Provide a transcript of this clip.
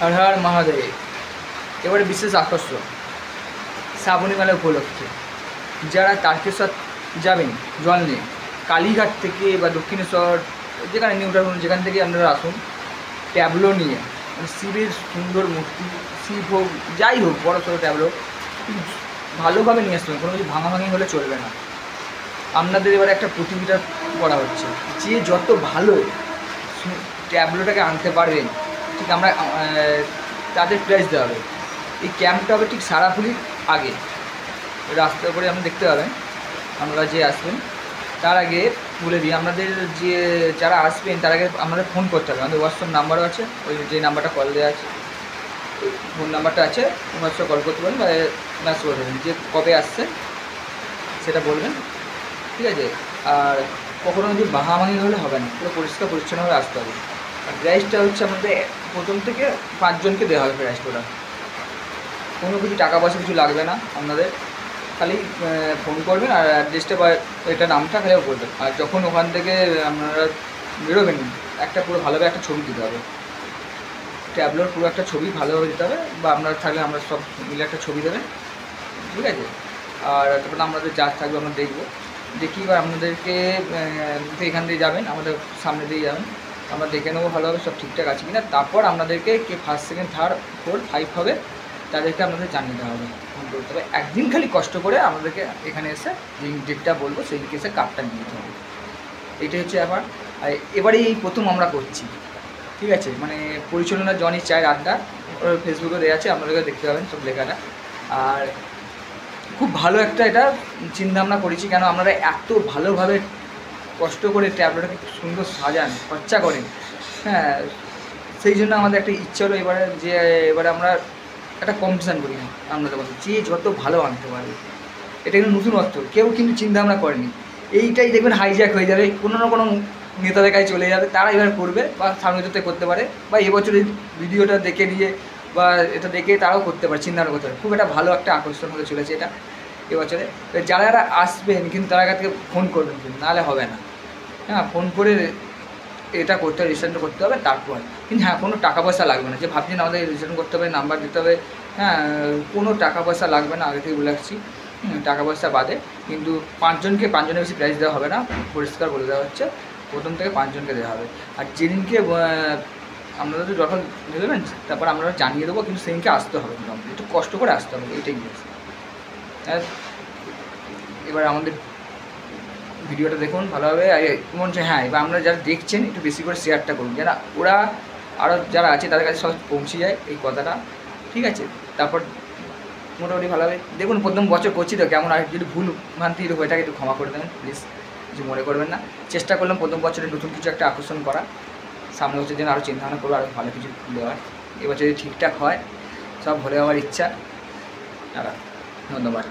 হর হর মহাদেব। এবারে বিশেষ আকর্ষণ শ্রাবণী মেলা উপলক্ষে যারা তারকেশ্বর যাবেন জল নিয়ে, কালীঘাট থেকে বা দক্ষিণেশ্বর যেখানে নিউ টাউন যেখান থেকে আপনারা আসুন, ট্যাবলো নিয়ে মানে শিবের সুন্দর মূর্তি, শিব হোক যাই হোক বড়ো ছোটো ট্যাবলো ভালোভাবে নিয়ে আসতে হবে, কোনো কিছু ভাঙাভাঙি হলে চলবে না। আপনাদের এবারে একটা প্রতিযোগিতা করা হচ্ছে, যে যত ভালো ট্যাবলোটাকে আনতে পারবেন ঠিক আমরা তাদের প্রাইজ দেওয়া হবে। এই ক্যাম্পটা হবে ঠিক সারাফুলির আগে, রাস্তার উপরে আপনি দেখতে পাবেন। আপনারা যে আসবেন তার আগে বলে দিই, আপনাদের যে যারা আসবেন তার আগে আপনাদের ফোন করতে হবে। আমাদের হোয়াটসঅ্যাপ নাম্বারও আছে, ওই যে নাম্বারটা কল দেওয়া আছে, ফোন নাম্বারটা আছে, হোয়াটসঅ্যাপ কল করতে পারেন বা মেসেজ করে দেবেন যে কবে আসছে সেটা বলবেন, ঠিক আছে। আর কখনো যদি ভাঙাভাঙি হলে হবে না, পুরো পরিষ্কার পরিচ্ছন্নভাবে আসতে হবে। আর প্রাইসটা হচ্ছে আমাদের প্রথম থেকে 5 জনকে দেওয়া হবে প্রাইসটা। কোনো কিছু টাকা পয়সা কিছু লাগবে না, আপনাদের খালি ফোন করবেন আর অ্যাড্রেসটা বা এটা নামটা খালি বলবেন। আর যখন ওখান থেকে আপনারা বেরোবেন একটা পুরো ভালোভাবে একটা ছবি দিতে হবে, ট্যাবলোর পুরো একটা ছবি ভালোভাবে দিতে হবে, বা আপনারা থাকলে আমরা সব মিলে একটা ছবি দেবেন, ঠিক আছে। আর তারপরে আমাদের যা থাকবে আমরা দেখবো, দেখি এবার আপনাদেরকে এখান দিয়ে যাবেন, আমাদের সামনে দিয়ে যাবেন, আমরা দেখে নেবো ভালোভাবে সব ঠিকঠাক আছে কিনা। তারপর আপনাদেরকে কে first second third fourth five হবে তাদেরকে আপনাদের জানিয়ে দেওয়া হবে, ফোন করতে হবে। একদিন খালি কষ্ট করে আমাদেরকে এখানে এসে যে ডেটটা বলবো সেই দিকে এসে কার্ডটা নিয়ে যেতে হবে, এইটাই হচ্ছে ব্যাপার। আর এবারে এই প্রথম আমরা করছি, ঠিক আছে। মানে পরিচালনা জনি চায়ের আড্ডা, ওর ফেসবুকে দেওয়া আছে, আপনাদেরকে দেখতে পাবেন সব লেখাটা। আর খুব ভালো একটা এটা চিন্তাভাবনা করেছি, কেন আপনারা এত ভালোভাবে কষ্ট করে ট্যাবলেটটাকে সুন্দর সাজান, খরচা করেন, হ্যাঁ। সেই জন্য আমাদের একটা ইচ্ছা হলো এবারে যে এবারে আমরা একটা কম্পিটিশান করি না আপনাদের মধ্যে, যে যত ভালো আনতে পারবে। এটা কিন্তু নতুনত্ব, কেউ কিন্তু চিন্তাভাবনা করেনি। এইটাই দেখবেন হাইজ্যাক হয়ে যাবে, কোনো না কোনো নেতাদের কাছে চলে যাবে, তারা এবার করবে বা সামনে যেতে করতে পারে, বা এবছরের ভিডিওটা দেখে নিয়ে বা এটা দেখে তারাও করতে পারে, চিন্তাভাবনা করতে পারে। খুব একটা ভালো একটা আকর্ষণ হতে চলেছে এটা এবছরে। যারা যারা আসবেন কিন্তু তারা কাছে ফোন করবেন, কিন্তু নাহলে হবে না, হ্যাঁ। ফোন করে এটা করতে হবে, রেজিস্ট্রেশন করতে হবে তারপর কিন্তু, হ্যাঁ কোনো টাকা পয়সা লাগবে না। যে ভাবছেন আমাদের রেজিস্ট্রেশন করতে হবে, নাম্বার দিতে হবে, হ্যাঁ কোনো টাকা পয়সা লাগবে না, আগে থেকে বলে রাখছি। টাকা পয়সা বাদে কিন্তু 5 জনকে 5 জনের বেশি প্রাইজ দেওয়া হবে না, পরিষ্কার বলে দেওয়া হচ্ছে। প্রথম থেকে 5 জনকে দেওয়া হবে। আর যেদিনকে আপনারা তো যখন দেবেন তারপর আমরা জানিয়ে দেবো, কিন্তু সেদিনকে আসতে হবে, একটু কষ্ট করে আসতে হবে, এটাই জিনিস। এবার আমাদের ভিডিওটা দেখুন ভালোভাবে, মনে হচ্ছে হ্যাঁ। এবার আমরা যারা দেখছেন একটু বেশি করে শেয়ারটা করুন, যারা ওরা আরও যারা আছে তাদের কাছে সব পৌঁছে যায় এই কথাটা, ঠিক আছে। তারপর মোটামুটি ভালোভাবে দেখুন, প্রথম বছর করছি তো কেমন, আর যদি ভুল ভ্রান্তি হয়ে থাকে একটু ক্ষমা করে দেবেন প্লিজ, কিছু মনে করবেন না। চেষ্টা করলাম প্রথম বছরে নতুন কিছু একটা আকর্ষণ করা, সামনে বছর যেন আরও চিন্তাভাবনা করবো আরও ভালো কিছু দেওয়ার। এবছর যদি ঠিকঠাক হয় সব ভরে যাওয়ার ইচ্ছা। ধন্যবাদ।